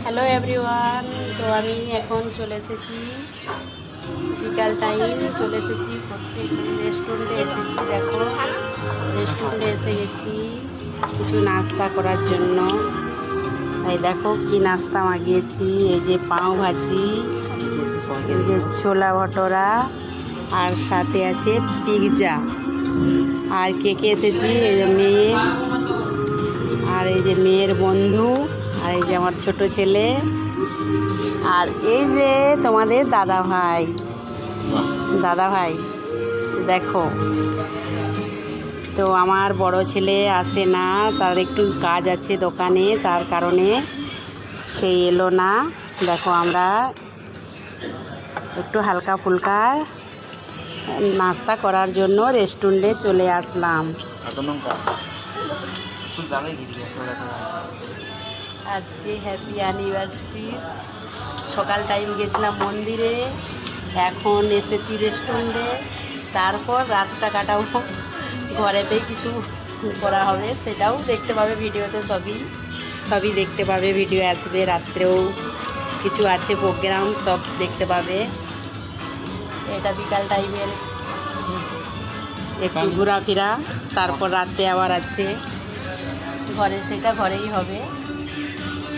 Hello everyone. তো আমি এখন চলে এসেছি, বিকাল টাইম চলে এসেছি রেস্টুরেন্টে এসেছি। দেখো রেস্টুরেন্টে এসে গেছি কিছু নাস্তা করার জন্য। এই দেখো কি নাস্তা মাগিয়েছি, এই যে পাও ভাজি, এই যে ছোলা ভটোরা, আর সাথে আছে পিৎজা। আর কে কে এসেছি, এই যে মেয়ে, আর এই যে মেয়ের বন্ধু, আর এই যে আমার ছোট ছেলে, আর এই যে তোমাদের দাদা ভাই দেখো। তো আমার বড় ছেলে আসে না, তার একটু কাজ আছে দোকানে, তার কারণে সে এলো না। দেখো আমরা একটু হালকা ফুলকা নাস্তা করার জন্য রেস্টুরেন্টে চলে আসলাম। আজকে হ্যাপি অ্যানিভার্সারি। সকাল টাইম গেছিলাম মন্দিরে, এখন এসেছি রেস্টুরেন্টে, তারপর রাতটা কাটাবো ঘরেতেই। কিছু করা হবে সেটাও দেখতে পাবে ভিডিওতে, সবই দেখতে পাবে। ভিডিও আসবে, রাত্রেও কিছু আছে প্রোগ্রাম, সব দেখতে পাবে। এটা বিকাল টাইমের একটু ঘোরাফেরা, তারপর রাতে আবার আছে ঘরে, সেটা ঘরেই হবে।